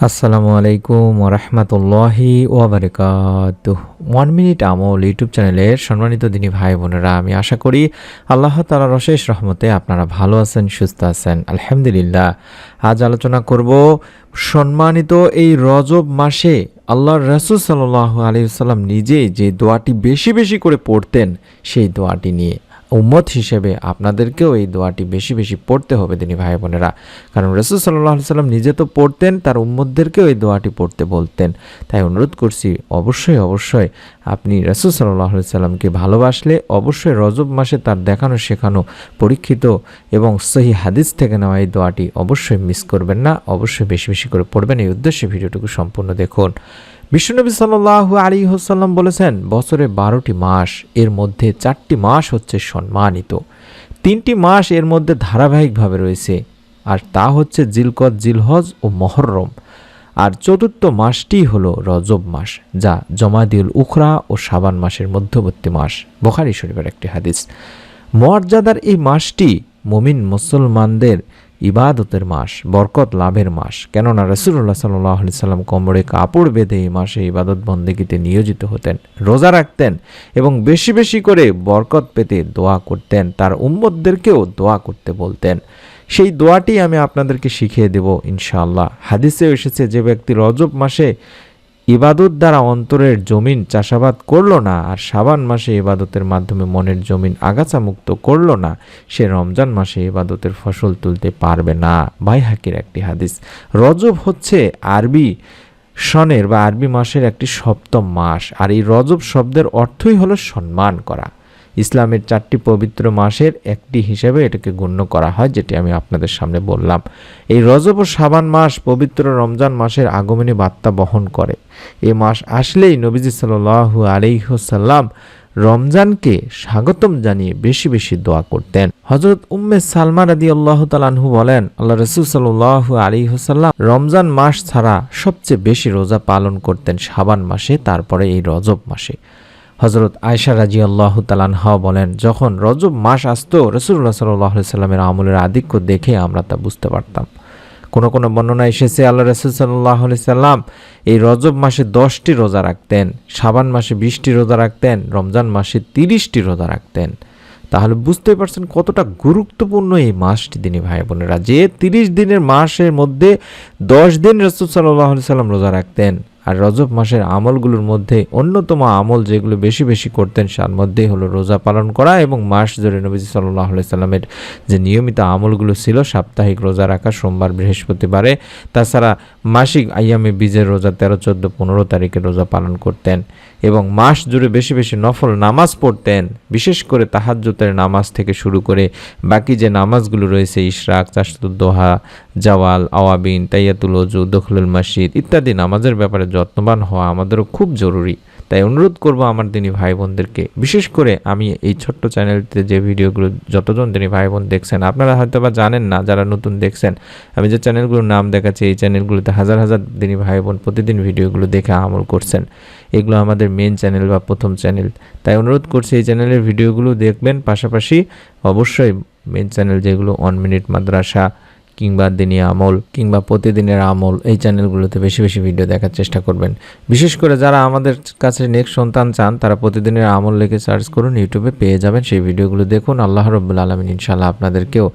আসসালামু আলাইকুম ওরহমতুল্লাহি ওয়াবারাকাতুহ। 1 মিনিট আমল ইউটিউব চ্যানেলের সম্মানিত দিনী ভাই বোনেরা, আমি আশা করি আল্লাহ তাআলার অশেষ রহমতে আপনারা ভালো আছেন, সুস্থ আছেন, আলহামদুলিল্লাহ। আজ আলোচনা করব সম্মানিত এই রজব মাসে আল্লাহর রাসূল সাল্লাল্লাহু আলাইহি ওয়াসাল্লাম নিজেই যে দোয়াটি বেশি বেশি করে পড়তেন সেই দোয়াটি নিয়ে। উম্মত হিসেবে আপনাদেরকেও এই দোয়াটি বেশি বেশি পড়তে হবে দিনী ভাই বোনেরা, কারণ রাসূল সাল্লাল্লাহু আলাইহি সাল্লাম নিজে তো পড়তেন, তার উম্মতদেরকেও এই দোয়াটি পড়তে বলতেন। তাই অনুরোধ করছি, অবশ্যই আপনি রাসূল সাল্লাল্লাহু আলাইহি সাল্লামকে ভালোবাসলে অবশ্যই রজব মাসে তার দেখানো শেখানো পরীক্ষিত এবং সহিহ হাদিস থেকে নেওয়া এই দোয়াটি অবশ্যই মিস করবেন না, অবশ্যই বেশি বেশি করে পড়বেন। এই উদ্দেশ্যে ভিডিওটুকু সম্পূর্ণ দেখুন। বিশ্বনবী সাল্লাল্লাহু আলাইহি ওয়াসাল্লাম বলেছেন, বছরে 12টি মাস, এর মধ্যে 4টি মাস হচ্ছে সম্মানিত, 3টি মাস এর মধ্যে ধারাবাহিকভাবে রয়েছে, আর তা হচ্ছে জিলকদ, জিলহজ ও মুহররম। আর চতুর্থ মাসটি হলো রজব মাস, যা জমাদিউল উখরা ও শাবান মাসের মধ্যবর্তী মাস। বুখারী শরীফের একটি হাদিস। মর্যাদার এই মাসটি মুমিন মুসলমানদের ইবাদতের মাস, বরকত লাভের মাস। কেননা রাসূলুল্লাহ সাল্লাল্লাহু আলাইহি সাল্লাম কোমরে কাপড় বেঁধে এই মাসে ইবাদত বন্দেগীতে নিয়োজিত হতেন, রোজা রাখতেন এবং বেশি বেশি করে বরকত পেতে দোয়া করতেন, তার উম্মতদেরকেও দোয়া করতে বলতেন। সেই দোয়াটি আমি আপনাদেরকে শিখিয়ে দেব ইনশাআল্লাহ। হাদিসে এসেছে, যে ব্যক্তি রজব মাসে ইবাদত দ্বারা অন্তরের জমিন চাষাবাদ করলো না, আর শাবান মাসে ইবাদতের মাধ্যমে মনের জমিন আগাছা মুক্ত করলো না, সে রমজান মাসে ইবাদতের ফসল তুলতে পারবে না। বাইহাকির একটি হাদিস। রজব হচ্ছে আরবি সনের বা আরবি মাসের একটি সপ্তম মাস, আর এই রজব শব্দের অর্থই হলো সম্মান করা। ইসলামের 4টি পবিত্র মাসের একটি হিসেবে এটাকে গণ্য করা হয়, যেটি আমি আপনাদের সামনে বললাম। এই রজব ও শাবান মাস পবিত্র রমজান মাসের আগমনী বার্তা বহন করে। এই মাস আসলেই নবীজি সাল্লাল্লাহু আলাইহি ওয়াসাল্লাম রমজানকে স্বাগতম জানিয়ে বেশি বেশি দোয়া করতেন। হযরত উম্মে সালমা রাদিয়াল্লাহু তাআলা আনহু বলেন, আল্লাহ রাসূল সাল্লাল্লাহু আলাইহি ওয়াসাল্লাম রমজান মাস ছাড়া সবচেয়ে বেশি রোজা পালন করতেন শাবান মাসে, তারপরে এই রজব মাসে। হযরত আয়েশা রাদিয়াল্লাহু তাআলা আনহা বলেন, যখন রজব মাস আসতো রাসূলুল্লাহ সাল্লাল্লাহু আলাইহি সাল্লামের আমলের আধিক্য দেখে আমরা তা বুঝতে পারতাম। কোন কোন বর্ণনা এসেছে, আল্লাহ রাসূল সাল্লাল্লাহু আলাইহি সাল্লাম এই রজব মাসে 10টি রোজা রাখতেন, শাবান মাসে 20টি রোজা রাখতেন, রমজান মাসে 30টি রোজা রাখতেন। তাহলে বুঝতেই পারছেন কতটা গুরুত্বপূর্ণ এই মাসটি দিনী ভাই বোনেরা, যে 30 দিনের মাসের মধ্যে 10 দিন রাসূল সাল্লাল্লাহু আলাইহি সাল্লাম রোজা রাখতেন। আর রজব মাসের আমলগুলোর মধ্যে অন্যতম আমল যেগুলো বেশি বেশি করতেন তার মধ্যেই হলো রোজা পালন করা, এবং মাস জুড়ে নবীজি সাল্লাল্লাহু আলাইহি সাল্লামের যে নিয়মিত আমলগুলো ছিল, সাপ্তাহিক রোজা রাখা সোমবার বৃহস্পতিবারে, তাছাড়া মাসিক আইয়ামে বীজের রোজা 13, 14, 15 তারিখে রোজা পালন করতেন, এবং মাস জুড়ে বেশি বেশি নফল নামাজ পড়তেন, বিশেষ করে তাহাজ্জুদের নামাজ থেকে শুরু করে বাকি যে নামাজগুলো রয়েছে, ইশরাক, চাশতুদ দোহা, জাওয়াল, আওয়াবিন, তাইয়াতুল ওযু, দখলুল মসজিদ ইত্যাদি নামাজের ব্যাপারে যত্নবান হওয়া আমাদেরও খুব জরুরি। তাই অনুরোধ করব আমার দিনী ভাই বোনদেরকে, বিশেষ করে আমি এই ছোট্ট চ্যানেলটিতে যে ভিডিওগুলো যতজন দিনী ভাই বোন দেখছেন, আপনারা হয়তো বা জানেন না, যারা নতুন দেখছেন, আমি যে চ্যানেলগুলোর নাম দেখাচ্ছি এই চ্যানেলগুলোতে হাজার হাজার দিনী ভাই বোন প্রতিদিন ভিডিওগুলো দেখে আমল করছেন। এগুলো আমাদের মেন চ্যানেল বা প্রথম চ্যানেল। তাই অনুরোধ করছি এই চ্যানেলের ভিডিওগুলো দেখবেন, পাশাপাশি অবশ্যই মেন চ্যানেল যেগুলো 1 মিনিট মাদ্রাসা কিংবা দিনী আমল কিংবা প্রতিদিনের আমল, এই চ্যানেলগুলোতে বেশি বেশি ভিডিও দেখার চেষ্টা করবেন। বিশেষ করে যারা আমাদের কাছে নেক্সট সন্তান চান, তারা প্রতিদিনের আমল লিখে সার্চ করুন, ইউটিউবে পেয়ে যাবেন, সেই ভিডিওগুলো দেখুন। আল্লাহ রাব্বুল আলামিন ইনশাআল্লাহ আপনাদেরকেও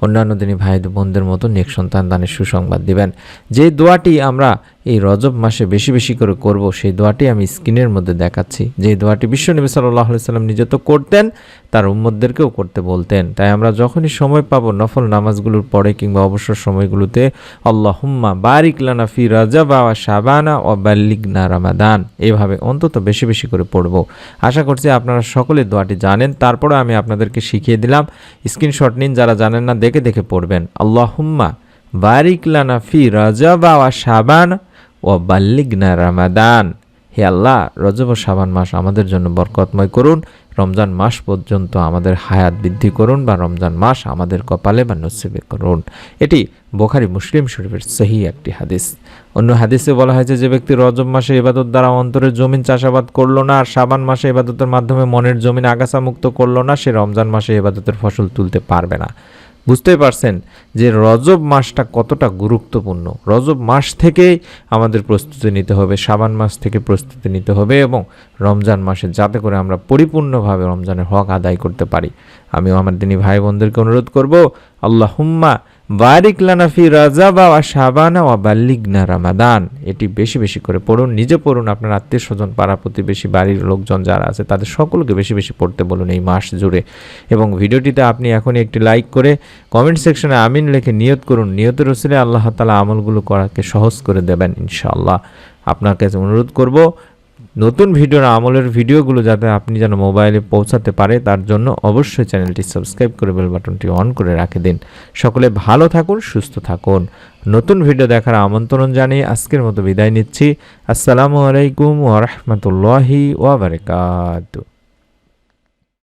অন্যান্য দিনী ভাই বোনদের মতো নেক্সট সন্তান দানের সুসংবাদ দিবেন। যে দোয়াটি আমরা এই রজব মাসে বেশি বেশি করে করব, সেই দোয়াটি আমি স্ক্রিনের মধ্যে দেখাচ্ছি। যে দোয়াটি বিশ্বনবী সাল্লাল্লাহু আলাইহি সাল্লাম নিজে তো করতেন, তার উম্মতদেরকেও করতে বলতেন। তাই আমরা যখনই সময় পাবো নফল নামাজগুলোর পরে কিংবা অবসর সময়গুলোতে আল্লাহুম্মা বারিক লানা ফি রজব ওয়া শাবানা ওয়া বাল্লিগনা রমাদান, এভাবে অন্তত বেশি বেশি করে পড়ব। আশা করছি আপনারা সকলে দোয়াটি জানেন, তারপরে আমি আপনাদেরকে শিখিয়ে দিলাম। স্ক্রিনশট নিন, যারা জানেন না দেখে দেখে পড়বেন। আল্লাহুম্মা বারিক লানা ফি রজব ওয়া শাবানা ও বাল্লিগনা রমাদান, হে আল্লাহ, রজব ও শাবান মাস আমাদের জন্য বরকতময় করুন, রমজান মাস পর্যন্ত আমাদের হায়াত বৃদ্ধি করুন, বা রমজান মাস আমাদের কপালে বা নসিবে করুন। এটি বুখারী মুসলিম শরীফের সহিহ একটি হাদিস। অন্য হাদিসে বলা হয়েছে, যে ব্যক্তি রজব মাসে ইবাদত দ্বারা অন্তরের জমিন চাষাবাদ করলো না, আর শাবান মাসে ইবাদতের মাধ্যমে মনের জমিন আগাছা মুক্ত করলো না, সে রমজান মাসে ইবাদতের ফসল তুলতে পারবে না। বুঝতেই পারছেন যে রজব মাসটা কতটা গুরুত্বপূর্ণ। রজব মাস থেকেই আমাদের প্রস্তুতি নিতে হবে, শাবান মাস থেকে প্রস্তুতি নিতে হবে এবং রমজান মাসে যাতে করে আমরা পরিপূর্ণভাবে রমজানের হক আদায় করতে পারি। আমিও আমার দিনী ভাই বোনদেরকে অনুরোধ করব, আল্লাহুম্মা বারিক লানা ফি রাজাবা ওয়া শাবানা ওয়া বাল্লিগনা রামাদান। এটি বেশি বেশি করে পড়ুন, নিজে পড়ুন, আপনার আত্মীয় স্বজন, পাড়া প্রতিবেশী, বাড়ির লোকজন যারা আছে তাদের সকলকে বেশি বেশি পড়তে বলুন এই মাস জুড়ে। এবং ভিডিওটিতে আপনি এখনই একটি লাইক করে কমেন্ট সেকশনে আমিন লিখে নিয়ত করুন। নিয়তের ওসিলে আল্লাহ তাআলা আমলগুলো করাকে সহজ করে দেবেন ইনশাআল্লাহ। আপনার কাছে অনুরোধ করব, নতুন ভিডিওর আমলের ভিডিওগুলো যাতে আপনি যেন মোবাইলে পৌঁছাতে পারে তার জন্য অবশ্যই চ্যানেলটি সাবস্ক্রাইব করে বেল বাটনটি অন করে রেখে দিন। সকলে ভালো থাকুন, সুস্থ থাকুন। নতুন ভিডিও দেখার আমন্ত্রণ জানিয়ে আজকের মতো বিদায় নিচ্ছি। আসসালামু আলাইকুম ওয়া রাহমাতুল্লাহি ওয়া বারাকাতুহু।